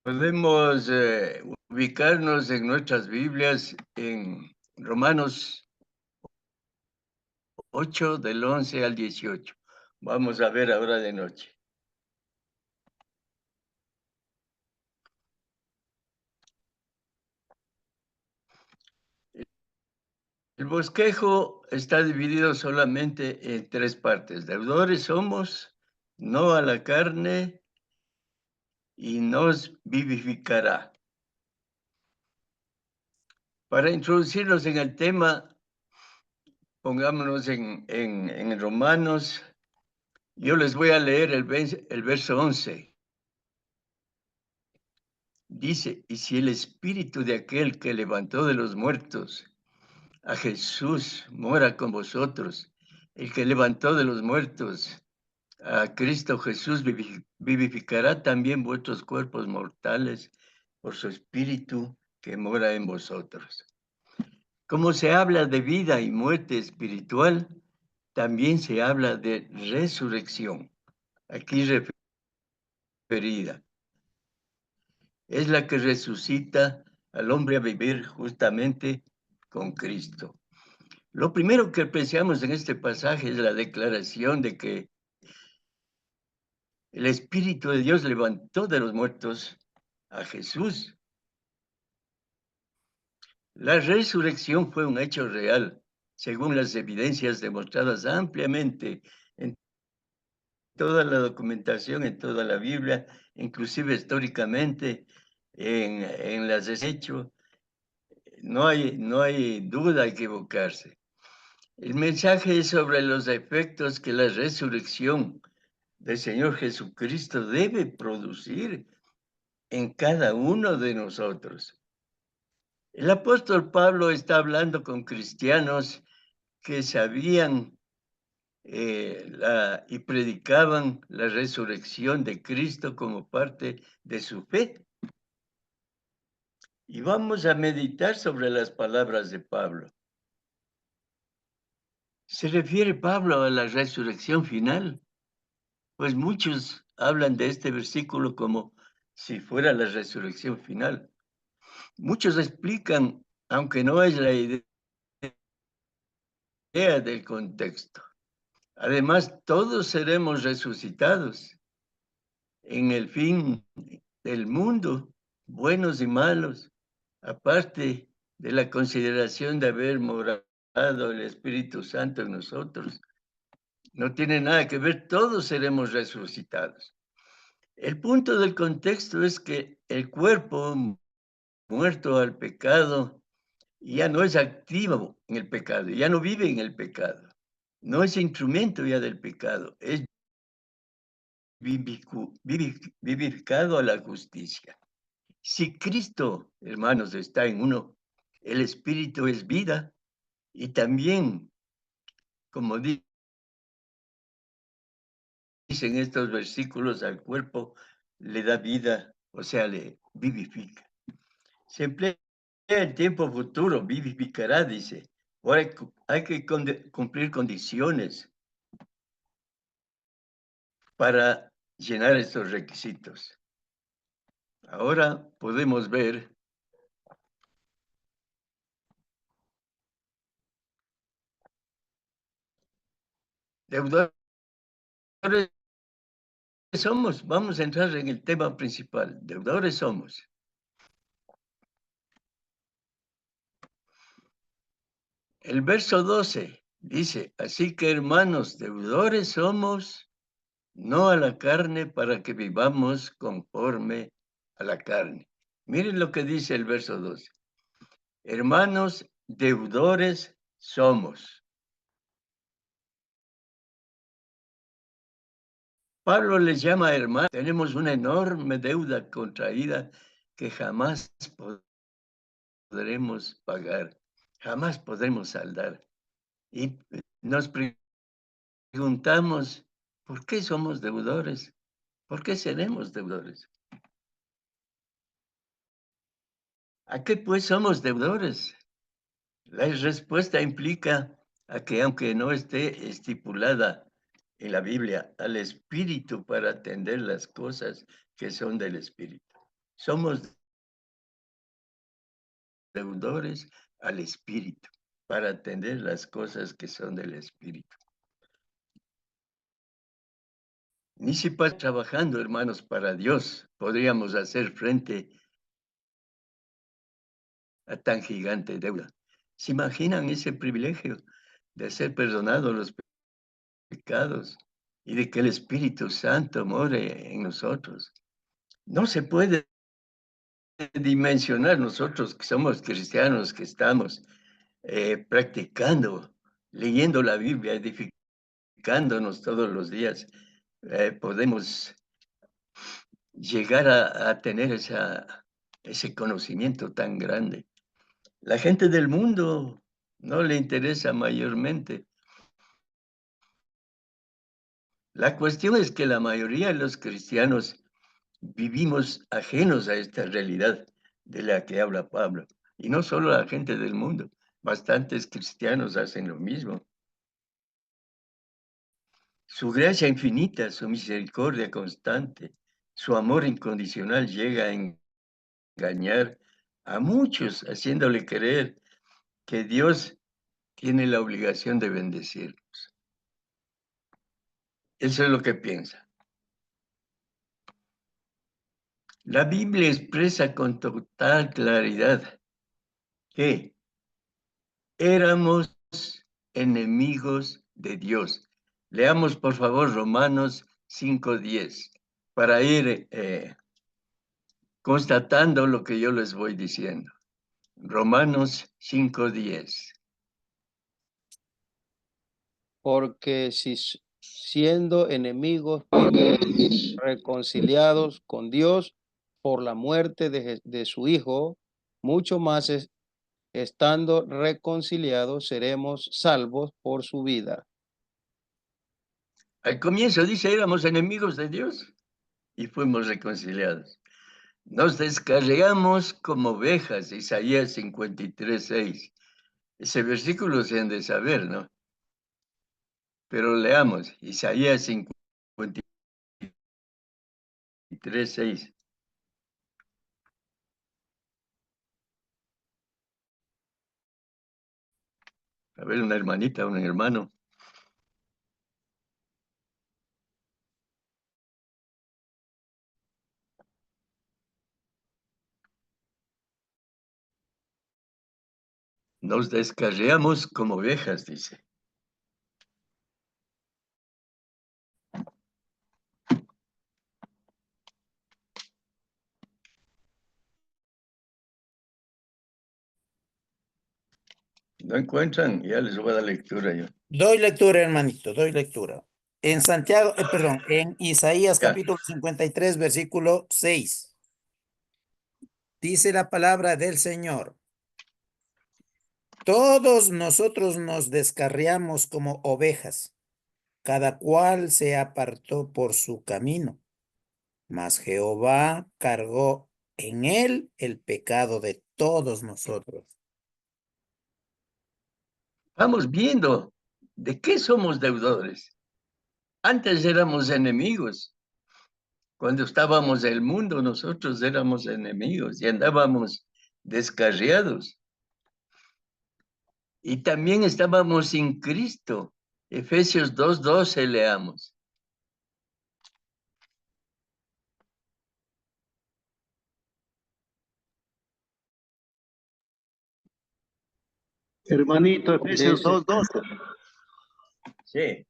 Podemos ubicarnos en nuestras Biblias en Romanos 8, del 11 al 18. Vamos a ver ahora de noche. El bosquejo está dividido solamente en tres partes. Deudores somos, no a la carne, y nos vivificará. Para introducirnos en el tema, pongámonos en Romanos. Yo les voy a leer el verso 11. Dice, y si el espíritu de aquel que levantó de los muertos a Jesús mora con vosotros, el que levantó de los muertos a Cristo Jesús vivificará también vuestros cuerpos mortales por su espíritu que mora en vosotros. Como se habla de vida y muerte espiritual, también se habla de resurrección, aquí referida. Es la que resucita al hombre a vivir justamente con Cristo. Lo primero que apreciamos en este pasaje es la declaración de que el Espíritu de Dios levantó de los muertos a Jesús. La resurrección fue un hecho real, según las evidencias demostradas ampliamente en toda la documentación, en toda la Biblia, inclusive históricamente, en las hechos. No hay duda a equivocarse. El mensaje es sobre los efectos que la resurrección del Señor Jesucristo debe producir en cada uno de nosotros. El apóstol Pablo está hablando con cristianos que sabían y predicaban la resurrección de Cristo como parte de su fe. Y vamos a meditar sobre las palabras de Pablo. ¿Se refiere Pablo a la resurrección final? Pues muchos hablan de este versículo como si fuera la resurrección final. Muchos explican, aunque no es la idea del contexto. Además, todos seremos resucitados en el fin del mundo, buenos y malos, aparte de la consideración de haber morado el Espíritu Santo en nosotros. No tiene nada que ver, todos seremos resucitados. El punto del contexto es que el cuerpo muerto al pecado ya no es activo en el pecado, ya no vive en el pecado, no es instrumento ya del pecado, es vivificado a la justicia. Si Cristo, hermanos, está en uno, el Espíritu es vida y también, como dicen estos versículos, al cuerpo le da vida, o sea, le vivifica. Se emplea el tiempo futuro, vivificará, dice. Ahora hay que cumplir condiciones para llenar estos requisitos. Ahora podemos ver deudores somos. Vamos a entrar en el tema principal. Deudores somos. El verso 12 dice, así que hermanos, deudores somos, no a la carne para que vivamos conforme a la carne. Miren lo que dice el verso 12. Hermanos, deudores somos. Pablo les llama hermanos. Tenemos una enorme deuda contraída que jamás podremos pagar, jamás podremos saldar. Y nos preguntamos, ¿por qué somos deudores? ¿Por qué seremos deudores? ¿A qué pues somos deudores? La respuesta implica a que aunque no esté estipulada en la Biblia, al Espíritu para atender las cosas que son del Espíritu. Somos deudores al Espíritu para atender las cosas que son del Espíritu. Ni si para trabajando, hermanos, para Dios, podríamos hacer frente a tan gigante deuda. ¿Se imaginan ese privilegio de ser perdonados los pecados y de que el Espíritu Santo more en nosotros? No se puede dimensionar nosotros que somos cristianos, que estamos practicando, leyendo la Biblia, edificándonos todos los días. Podemos llegar a tener ese conocimiento tan grande. La gente del mundo no le interesa mayormente. La cuestión es que la mayoría de los cristianos vivimos ajenos a esta realidad de la que habla Pablo. Y no solo la gente del mundo, bastantes cristianos hacen lo mismo. Su gracia infinita, su misericordia constante, su amor incondicional llega a engañar a muchos, haciéndole creer que Dios tiene la obligación de bendecirnos. Eso es lo que piensa. La Biblia expresa con total claridad que éramos enemigos de Dios. Leamos, por favor, Romanos 5:10, para ir constatando lo que yo les voy diciendo. Romanos 5:10. Porque si siendo enemigos fuimos reconciliados con Dios por la muerte de su Hijo, mucho más estando reconciliados seremos salvos por su vida. Al comienzo dice, éramos enemigos de Dios y fuimos reconciliados. Nos descarriamos como ovejas, Isaías 53:6. Ese versículo se han de saber, ¿no? Pero leamos, Isaías 53:6. A ver, una hermanita, un hermano. Nos descarriamos como ovejas, dice. ¿No encuentran? Ya les voy a dar lectura yo. Doy lectura, hermanito, doy lectura. En Santiago, perdón, en Isaías Ya. capítulo 53, versículo 6. Dice la palabra del Señor. Todos nosotros nos descarriamos como ovejas, cada cual se apartó por su camino, mas Jehová cargó en él el pecado de todos nosotros. Vamos viendo de qué somos deudores. Antes éramos enemigos. Cuando estábamos en el mundo, nosotros éramos enemigos y andábamos descarriados. Y también estábamos sin Cristo. Efesios 2:12 leamos. Hermanito, Efesios Dice, 2:12. Sí.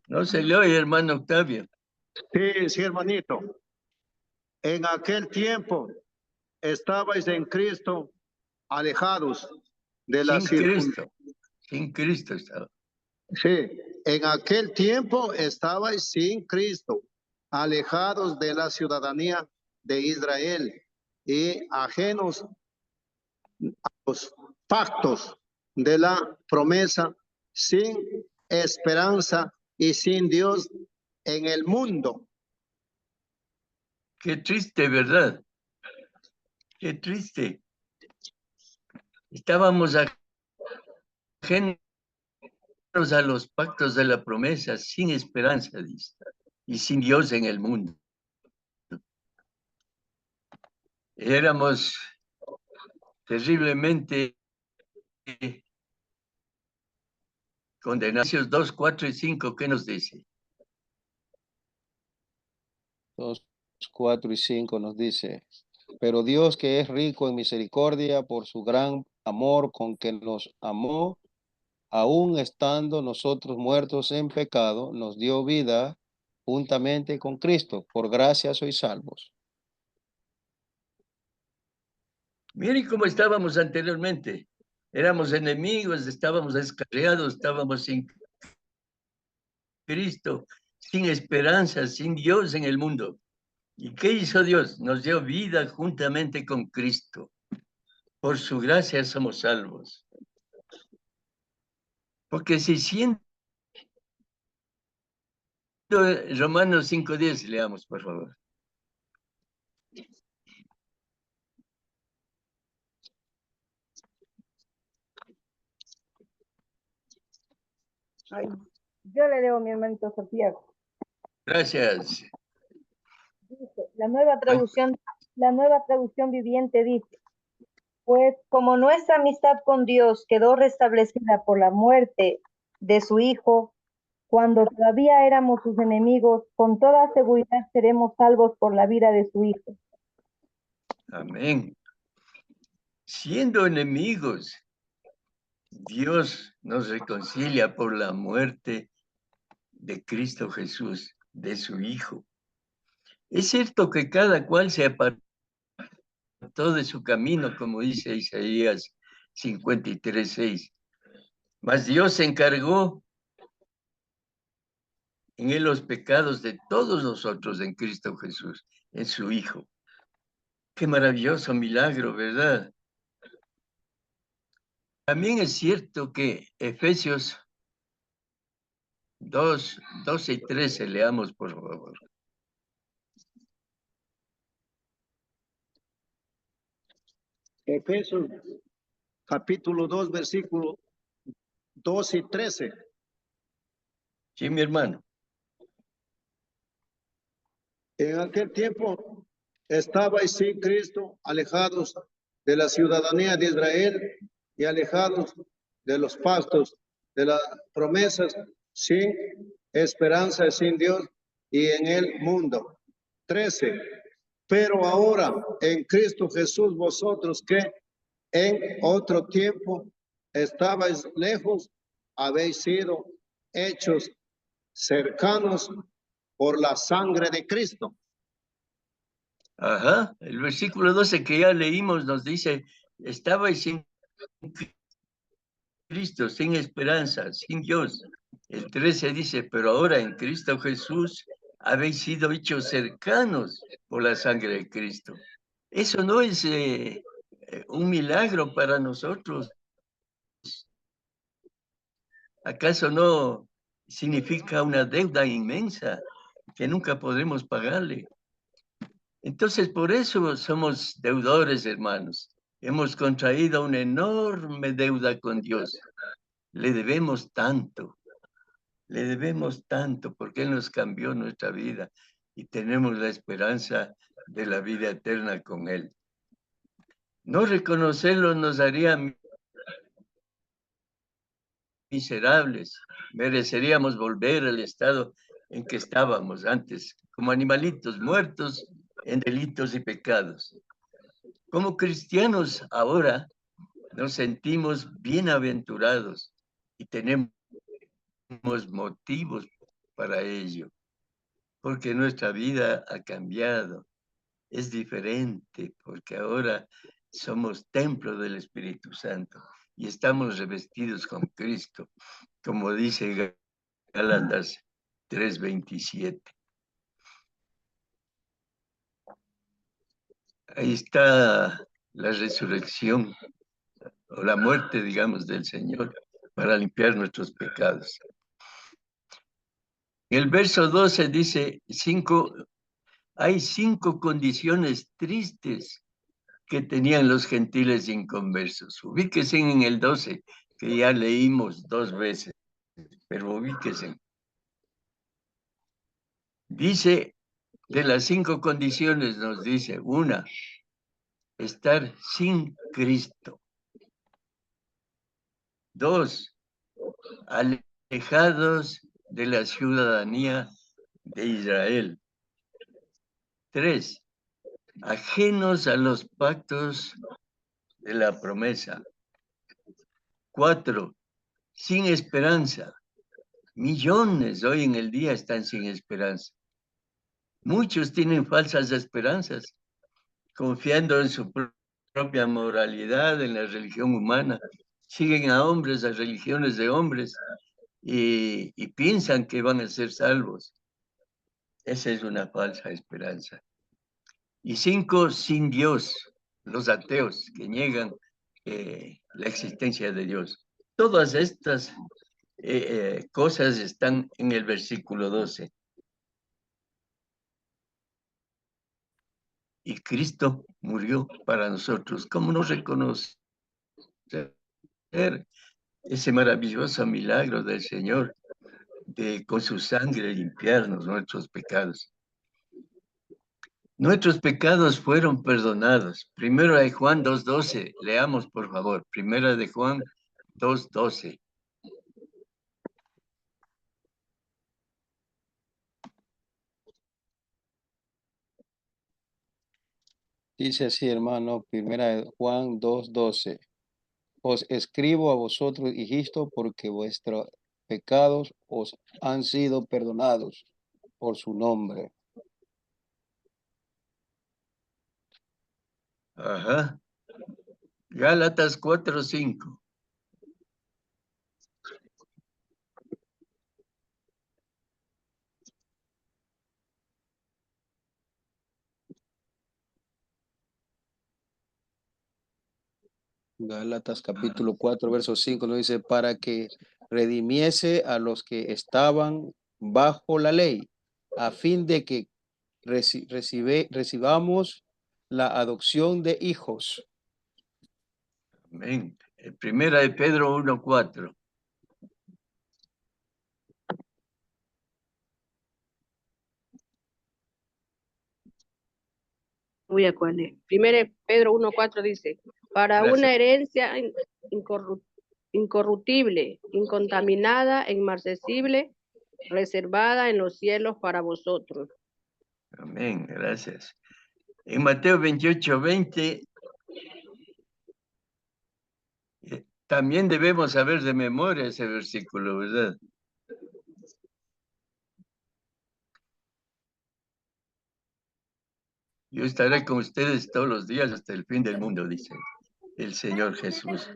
No se le oye, hermano Octavio. Sí, sí, hermanito. En aquel tiempo estabais en Cristo alejados de la Sin circuncisión. Cristo. Sin Cristo estaba. Sí, en aquel tiempo estabais sin Cristo, alejados de la ciudadanía de Israel y ajenos a los pactos de la promesa, sin esperanza y sin Dios en el mundo. Qué triste, ¿verdad? Qué triste. Estábamos ajenos a los pactos de la promesa sin esperanza, dice, y sin Dios en el mundo. Éramos terriblemente condenados. 2, 4 y 5, ¿qué nos dice? 2, 4 y 5 nos dice, pero Dios, que es rico en misericordia por su gran amor con que nos amó, aun estando nosotros muertos en pecado, nos dio vida juntamente con Cristo. Por gracia sois salvos. Miren cómo estábamos anteriormente. Éramos enemigos, estábamos descarriados, estábamos sin Cristo, sin esperanza, sin Dios en el mundo. ¿Y qué hizo Dios? Nos dio vida juntamente con Cristo. Por su gracia somos salvos. Porque si siendo Romanos 5:10, leamos, por favor. Ay, yo le leo a mi hermanito Santiago. Gracias. Dice, la nueva traducción viviente dice, pues como nuestra amistad con Dios quedó restablecida por la muerte de su Hijo, cuando todavía éramos sus enemigos, con toda seguridad seremos salvos por la vida de su Hijo. Amén. Siendo enemigos, Dios nos reconcilia por la muerte de Cristo Jesús, de su Hijo. Es cierto que cada cual se apartó de su camino, como dice Isaías 53:6. Mas Dios se encargó en él los pecados de todos nosotros en Cristo Jesús, en su Hijo. Qué maravilloso milagro, ¿verdad? También es cierto que Efesios 2, 12 y 13, leamos por favor. Efesios capítulo 2, versículo 12 y 13. Sí, mi hermano. En aquel tiempo estabais sin Cristo, alejados de la ciudadanía de Israel y alejados de los pactos, de las promesas, sin esperanza y sin Dios y en el mundo. 13. Pero ahora en Cristo Jesús vosotros que en otro tiempo estabais lejos, habéis sido hechos cercanos por la sangre de Cristo. Ajá, el versículo 12 que ya leímos nos dice, estabais sin Cristo, sin esperanza, sin Dios. El 13 dice, pero ahora en Cristo Jesús habéis sido hechos cercanos por la sangre de Cristo. Eso no es un milagro para nosotros. ¿Acaso no significa una deuda inmensa que nunca podremos pagarle? Entonces, por eso somos deudores, hermanos. Hemos contraído una enorme deuda con Dios. Le debemos tanto porque Él nos cambió nuestra vida y tenemos la esperanza de la vida eterna con Él. No reconocerlo nos haría miserables. Mereceríamos volver al estado en que estábamos antes, como animalitos muertos en delitos y pecados. Como cristianos ahora nos sentimos bienaventurados y tenemos motivos para ello, porque nuestra vida ha cambiado, es diferente, porque ahora somos templo del Espíritu Santo y estamos revestidos con Cristo, como dice Gálatas 3:27. Ahí está la resurrección o la muerte, digamos, del Señor para limpiar nuestros pecados. En el verso 12 dice, hay 5 condiciones tristes que tenían los gentiles inconversos. Ubíquense en el 12, que ya leímos 2 veces. Pero ubíquese. Dice, de las 5 condiciones nos dice, una, estar sin Cristo. 2, alejados de la ciudadanía de Israel. 3, ajenos a los pactos de la promesa. 4, sin esperanza. Millones hoy en el día están sin esperanza. Muchos tienen falsas esperanzas, confiando en su propia moralidad, en la religión humana. Siguen a hombres, a religiones de hombres, y piensan que van a ser salvos. Esa es una falsa esperanza. Y 5, sin Dios, los ateos que niegan la existencia de Dios. Todas estas cosas están en el versículo 12. Y Cristo murió para nosotros. ¿Cómo no reconocer ese maravilloso milagro del Señor de con su sangre limpiarnos nuestros pecados? Nuestros pecados fueron perdonados. Primera de Juan 2:12. Leamos, por favor. Primera de Juan 2:12. Dice así, hermano, primera de Juan 2:12. Os escribo a vosotros, hijitos, porque vuestros pecados os han sido perdonados por su nombre. Ajá. Gálatas 4:5. Gálatas capítulo 4, verso 5 nos dice, para que redimiese a los que estaban bajo la ley, a fin de que recibamos la adopción de hijos. Amén. Primera de Pedro 1:4. Voy a cuál es. Primero Pedro 1:4 dice, para Gracias. una herencia incorruptible, incontaminada e inmarcesible, reservada en los cielos para vosotros. Amén, gracias. En Mateo 28:20, también debemos saber de memoria ese versículo, ¿verdad? Yo estaré con ustedes todos los días hasta el fin del mundo, dice el Señor Jesús.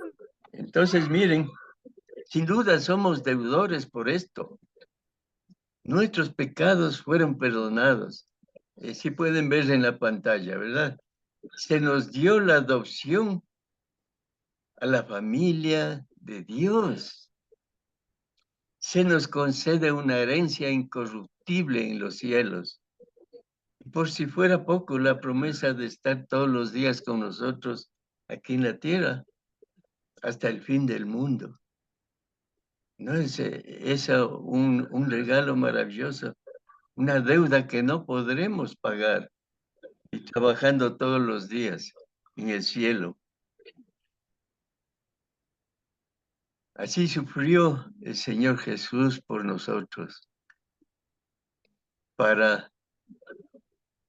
Entonces, miren, sin duda somos deudores por esto. Nuestros pecados fueron perdonados. Sí pueden ver en la pantalla, ¿verdad? Se nos dio la adopción a la familia de Dios. Se nos concede una herencia incorruptible en los cielos. Por si fuera poco, la promesa de estar todos los días con nosotros aquí en la tierra, hasta el fin del mundo. ¿No es eso un regalo maravilloso? Una deuda que no podremos pagar y trabajando todos los días en el cielo. Así sufrió el Señor Jesús por nosotros para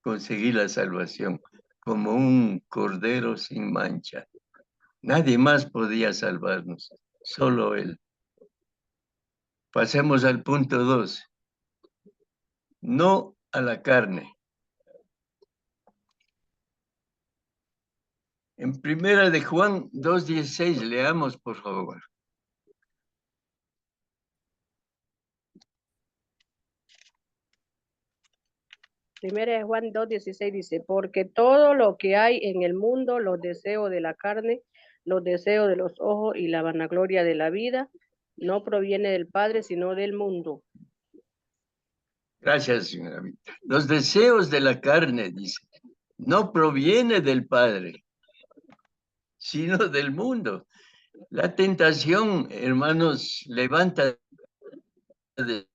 conseguir la salvación como un cordero sin mancha. Nadie más podía salvarnos, solo Él. Pasemos al punto 2. No a la carne. En primera de Juan 2:16, leamos por favor. Primera de Juan 2:16 dice, porque todo lo que hay en el mundo, los deseos de la carne, los deseos de los ojos y la vanagloria de la vida, no proviene del Padre, sino del mundo. Gracias, señora Vita. Los deseos de la carne, dice, no proviene del Padre, sino del mundo. La tentación, hermanos, levanta de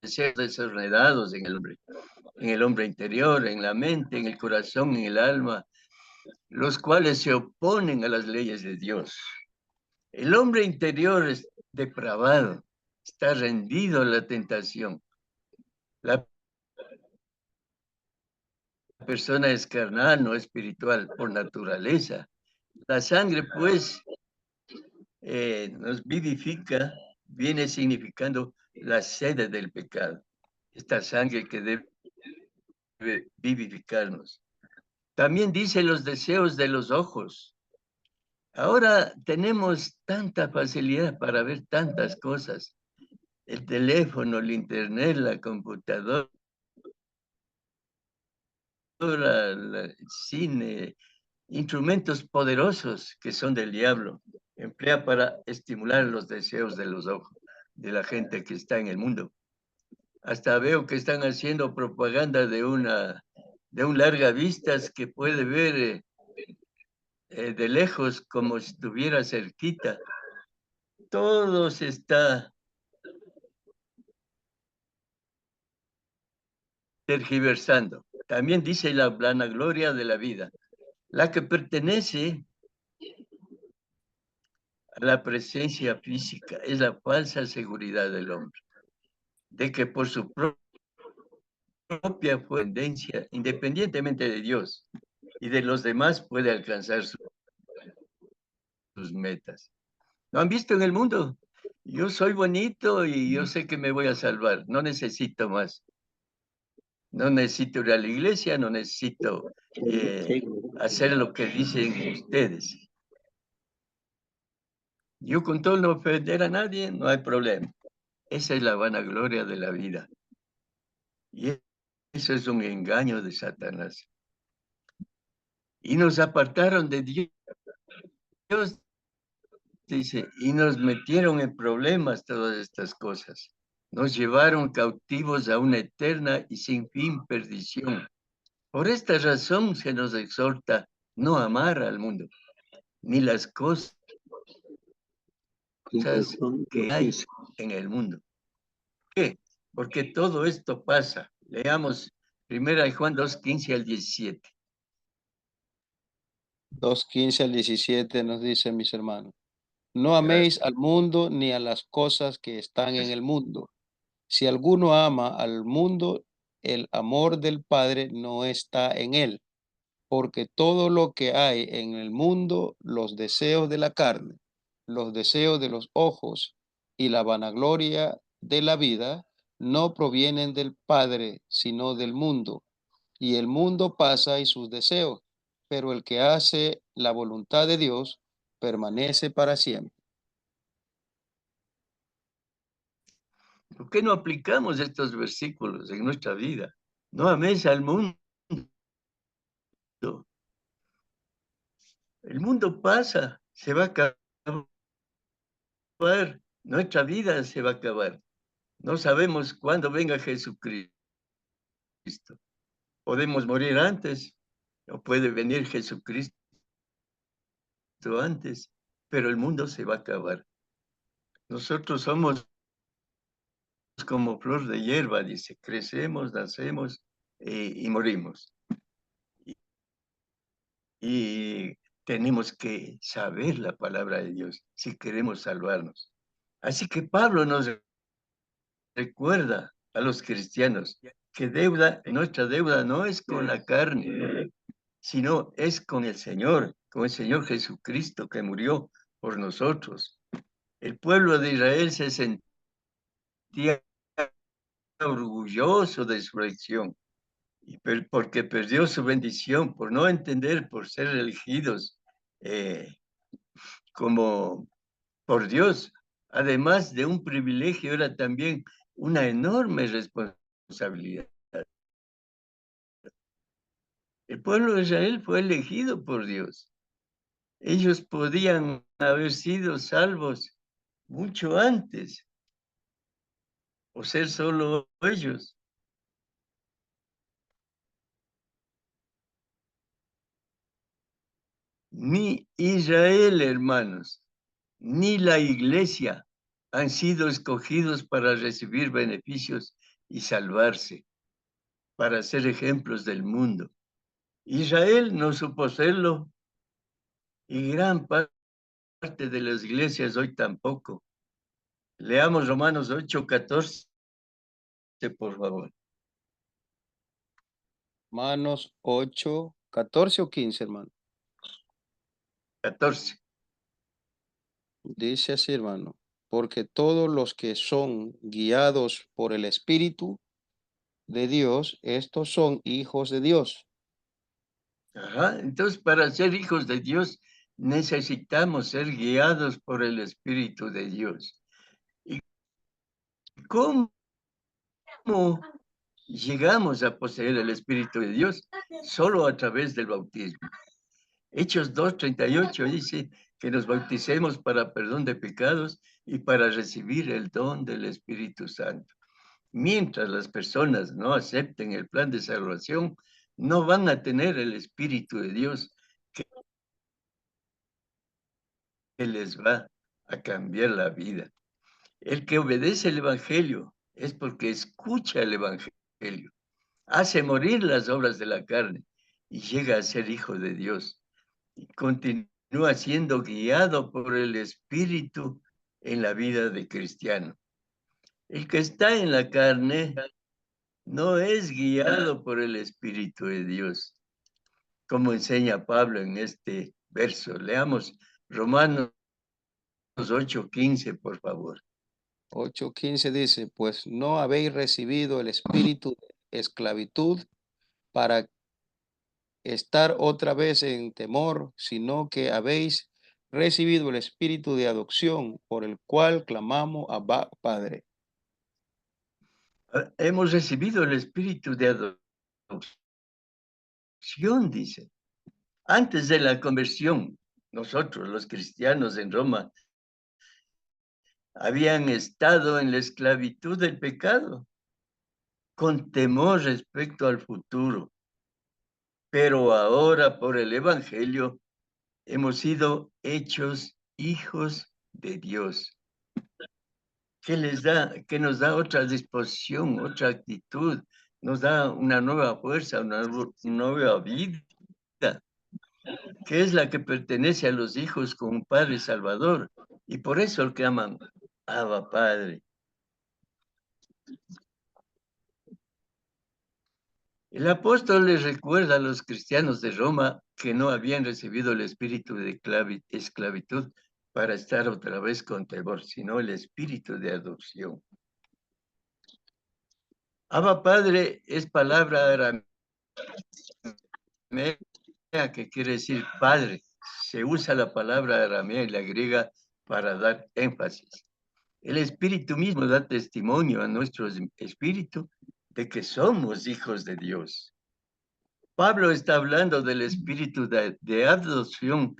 deseos desordenados en el hombre interior, en la mente, en el corazón, en el alma, los cuales se oponen a las leyes de Dios. El hombre interior es depravado, está rendido a la tentación. La persona es carnal, no espiritual por naturaleza. La sangre, pues, nos vivifica, viene significando la sed del pecado. Esta sangre que debe vivificarnos. También dice los deseos de los ojos. Ahora tenemos tanta facilidad para ver tantas cosas. El teléfono, el internet, la computadora, el cine, instrumentos poderosos que son del diablo. Emplea para estimular los deseos de los ojos de la gente que está en el mundo. Hasta veo que están haciendo propaganda de un larga vistas que puede ver de lejos como si estuviera cerquita. Todo se está tergiversando. También dice la vanagloria de la vida, la que pertenece a la presencia física, es la falsa seguridad del hombre, de que por su propia tendencia, independientemente de Dios y de los demás, puede alcanzar sus metas. ¿No han visto en el mundo? Yo soy bonito y yo sé que me voy a salvar, no necesito más. No necesito ir a la iglesia, no necesito hacer lo que dicen ustedes. Yo con todo no ofender a nadie, no hay problema. Esa es la vanagloria de la vida. Y eso es un engaño de Satanás. Y nos apartaron de Dios, dice, y nos metieron en problemas todas estas cosas. Nos llevaron cautivos a una eterna y sin fin perdición. Por esta razón se nos exhorta no amar al mundo, ni las cosas que hay en el mundo. ¿Por qué? Porque todo esto pasa. Leamos 1 Juan 2:15 al 17. 2:15 al 17 nos dice, mis hermanos, no améis Gracias. al mundo ni a las cosas que están en el mundo. Si alguno ama al mundo, el amor del Padre no está en él, porque todo lo que hay en el mundo, los deseos de la carne, los deseos de los ojos y la vanagloria de la vida, no provienen del Padre, sino del mundo. Y el mundo pasa y sus deseos, pero el que hace la voluntad de Dios permanece para siempre. ¿Por qué no aplicamos estos versículos en nuestra vida? No améis al mundo. El mundo pasa, se va a acabar. Nuestra vida se va a acabar. No sabemos cuándo venga Jesucristo. Podemos morir antes, o puede venir Jesucristo antes, pero el mundo se va a acabar. Nosotros somos como flor de hierba, dice, crecemos, nacemos y morimos. Y tenemos que saber la palabra de Dios si queremos salvarnos. Así que Pablo nos recuerda a los cristianos que nuestra deuda no es con la carne, sino es con el Señor Jesucristo que murió por nosotros. El pueblo de Israel se sentía orgulloso de su elección, porque perdió su bendición por no entender, por ser elegidos como por Dios. Además de un privilegio, era también una enorme responsabilidad. El pueblo de Israel fue elegido por Dios. Ellos podían haber sido salvos mucho antes, o ser solo ellos. Ni Israel, hermanos, ni la iglesia han sido escogidos para recibir beneficios y salvarse, para ser ejemplos del mundo. Israel no supo serlo y gran parte de las iglesias hoy tampoco. Leamos Romanos 8:14, por favor. Romanos 8, 14 o 15, hermano. 14. Dice así, hermano. Porque todos los que son guiados por el Espíritu de Dios, estos son hijos de Dios. Ajá. Entonces, para ser hijos de Dios, necesitamos ser guiados por el Espíritu de Dios. ¿Y cómo llegamos a poseer el Espíritu de Dios? Solo a través del bautismo. Hechos 2:38 dice que nos bauticemos para perdón de pecados y para recibir el don del Espíritu Santo. Mientras las personas no acepten el plan de salvación, no van a tener el Espíritu de Dios que les va a cambiar la vida. El que obedece el Evangelio es porque escucha el Evangelio, hace morir las obras de la carne y llega a ser hijo de Dios. Y continúa siendo guiado por el Espíritu en la vida de cristiano. El que está en la carne no es guiado por el Espíritu de Dios, como enseña Pablo en este verso. Leamos Romanos 8:15, por favor. 8:15 dice, pues no habéis recibido el espíritu de esclavitud para estar otra vez en temor, sino que habéis recibido el espíritu de adopción, por el cual clamamos Abba, Padre. Hemos recibido el Espíritu de adopción, dice. Antes de la conversión, nosotros los cristianos en Roma habían estado en la esclavitud del pecado, con temor respecto al futuro. Pero ahora por el Evangelio hemos sido hechos hijos de Dios, que nos da otra disposición, otra actitud, nos da una nueva fuerza, una nueva vida, que es la que pertenece a los hijos con un Padre Salvador. Y por eso lo llaman Abba Padre. El apóstol les recuerda a los cristianos de Roma que no habían recibido el espíritu de esclavitud para estar otra vez con temor, sino el espíritu de adopción. Abba Padre es palabra aramea que quiere decir padre. Se usa la palabra aramea y la griega para dar énfasis. El Espíritu mismo da testimonio a nuestro espíritu de que somos hijos de Dios. Pablo está hablando del espíritu de adopción,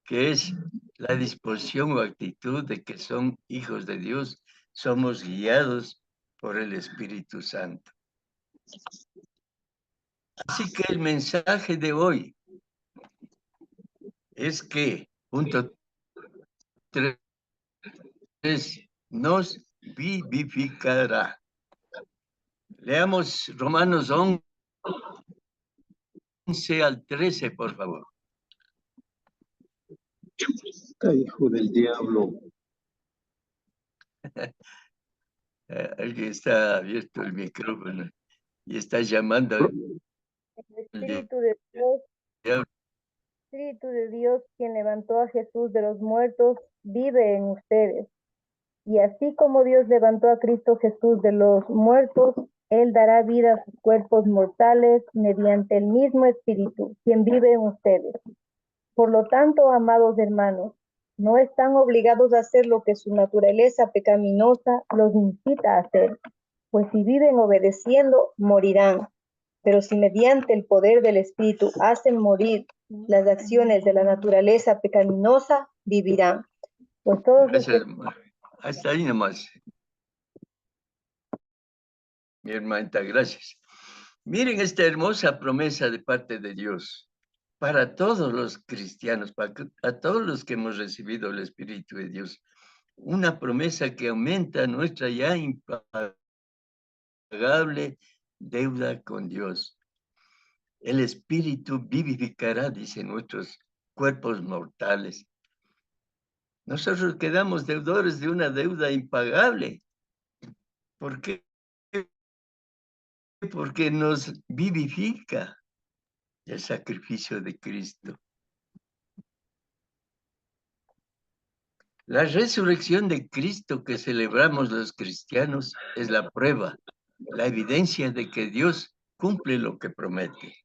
que es la disposición o actitud de que son hijos de Dios. Somos guiados por el Espíritu Santo. Así que el mensaje de hoy es que, punto 3, nos vivificará. Leamos Romanos 11 al 13, por favor. Hijo del diablo. Alguien está abierto el micrófono y está llamando al El Espíritu de Dios, diablo. Espíritu de Dios, quien levantó a Jesús de los muertos, vive en ustedes. Y así como Dios levantó a Cristo Jesús de los muertos, Él dará vida a sus cuerpos mortales mediante el mismo Espíritu, quien vive en ustedes. Por lo tanto, amados hermanos, no están obligados a hacer lo que su naturaleza pecaminosa los incita a hacer, pues si viven obedeciendo, morirán. Pero si mediante el poder del Espíritu hacen morir las acciones de la naturaleza pecaminosa, vivirán. Pues todos los Gracias. Hasta ahí nomás. Mi hermanita, gracias. Miren esta hermosa promesa de parte de Dios para todos los cristianos, para todos los que hemos recibido el Espíritu de Dios. una promesa que aumenta nuestra ya impagable deuda con Dios. El Espíritu vivificará, dice, nuestros cuerpos mortales. Nosotros quedamos deudores de una deuda impagable. ¿Por qué? Porque nos vivifica el sacrificio de Cristo. La resurrección de Cristo que celebramos los cristianos es la prueba, la evidencia de que Dios cumple lo que promete.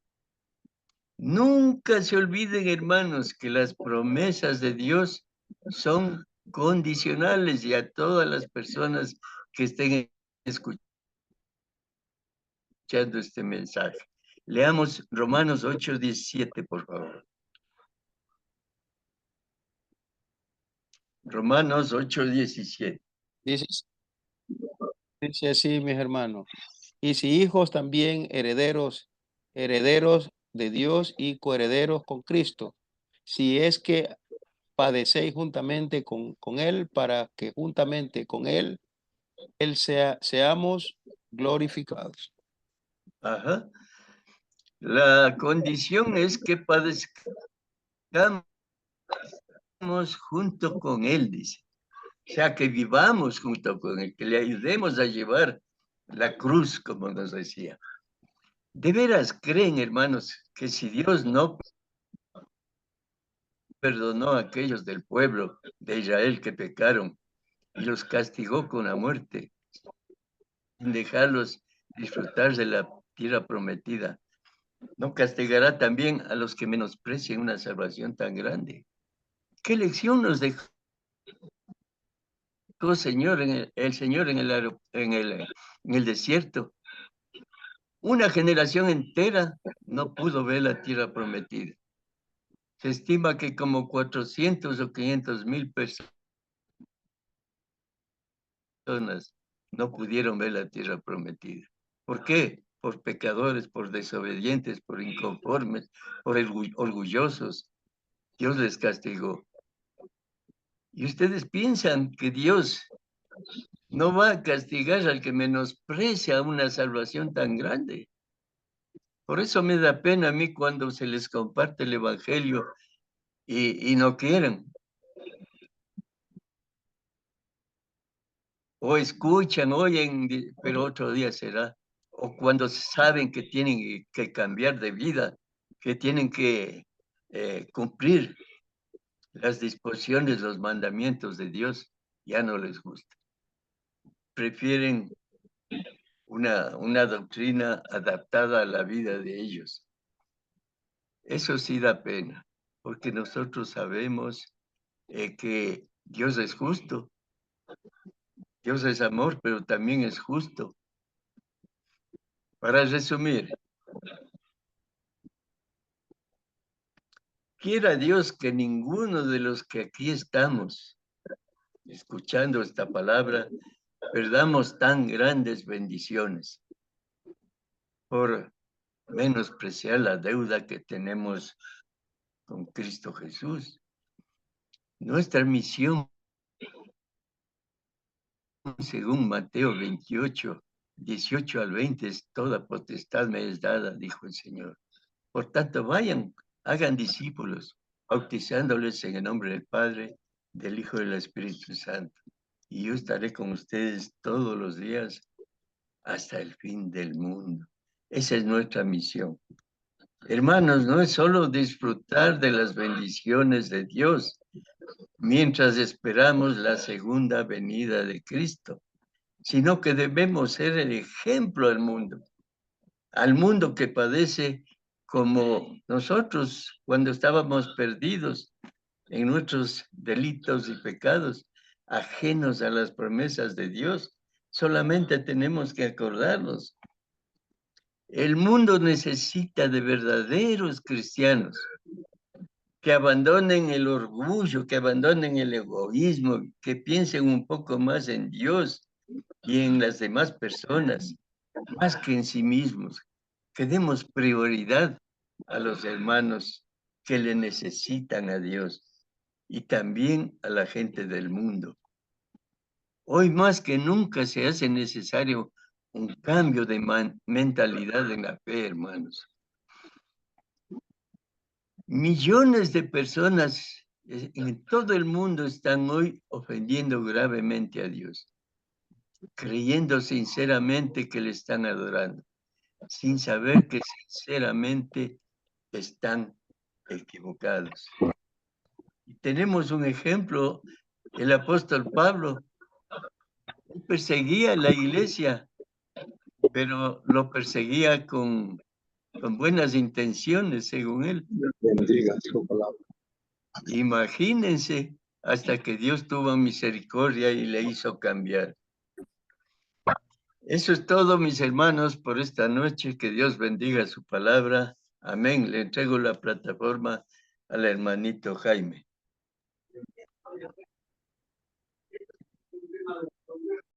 Nunca se olviden, hermanos, que las promesas de Dios son condicionales, y a todas las personas que estén escuchando este mensaje. Leamos Romanos 8:17, por favor. Romanos 8:17. Dice así, mis hermanos. Y si hijos también herederos, herederos de Dios y coherederos con Cristo, si es que padecéis juntamente con Él, para que juntamente con Él seamos glorificados. Ajá. La condición es que padezcamos junto con Él, dice. O sea, que vivamos junto con Él, que le ayudemos a llevar la cruz, como nos decía. ¿De veras creen, hermanos, que si Dios no perdonó a aquellos del pueblo de Israel que pecaron y los castigó con la muerte, sin dejarlos disfrutar de la tierra prometida, no castigará también a los que menosprecien una salvación tan grande? ¿Qué lección nos dejó Señor el Señor en el desierto? Una generación entera no pudo ver la tierra prometida. Se estima que como 400 o 500,000 personas no pudieron ver la tierra prometida. ¿Por qué? Por pecadores, por desobedientes, por inconformes, por orgullosos. Dios les castigó. Y ustedes piensan que Dios no va a castigar al que menosprecia una salvación tan grande. Por eso me da pena a mí cuando se les comparte el Evangelio y no quieren. O escuchan, oyen, pero otro día será. O cuando saben que tienen que cambiar de vida, que tienen que cumplir las disposiciones, los mandamientos de Dios, ya no les gusta. Prefieren una doctrina adaptada a la vida de ellos. Eso sí da pena, porque nosotros sabemos que Dios es justo. Dios es amor, pero también es justo. Para resumir, quiera Dios que ninguno de los que aquí estamos escuchando esta palabra perdamos tan grandes bendiciones por menospreciar la deuda que tenemos con Cristo Jesús. Nuestra misión, según Mateo 28:18-20, es: toda potestad me es dada, dijo el Señor. Por tanto, vayan, hagan discípulos, bautizándoles en el nombre del Padre, del Hijo y del Espíritu Santo. Y yo estaré con ustedes todos los días hasta el fin del mundo. Esa es nuestra misión. Hermanos, no es solo disfrutar de las bendiciones de Dios mientras esperamos la segunda venida de Cristo, sino que debemos ser el ejemplo al mundo que padece como nosotros cuando estábamos perdidos en nuestros delitos y pecados, ajenos a las promesas de Dios. Solamente tenemos que acordarnos. El mundo necesita de verdaderos cristianos que abandonen el orgullo, que abandonen el egoísmo, que piensen un poco más en Dios y en las demás personas, más que en sí mismos. Que demos prioridad a los hermanos que le necesitan a Dios y también a la gente del mundo. Hoy más que nunca se hace necesario un cambio de mentalidad en la fe, hermanos. Millones de personas en todo el mundo están hoy ofendiendo gravemente a Dios, creyendo sinceramente que le están adorando, sin saber que sinceramente están equivocados. Y tenemos un ejemplo, el apóstol Pablo. Él perseguía la iglesia, pero lo perseguía con buenas intenciones, según él. Bendiga su palabra. Imagínense, hasta que Dios tuvo misericordia y le hizo cambiar. Eso es todo, mis hermanos, por esta noche. Que Dios bendiga su palabra. Amén. Le entrego la plataforma al hermanito Jaime.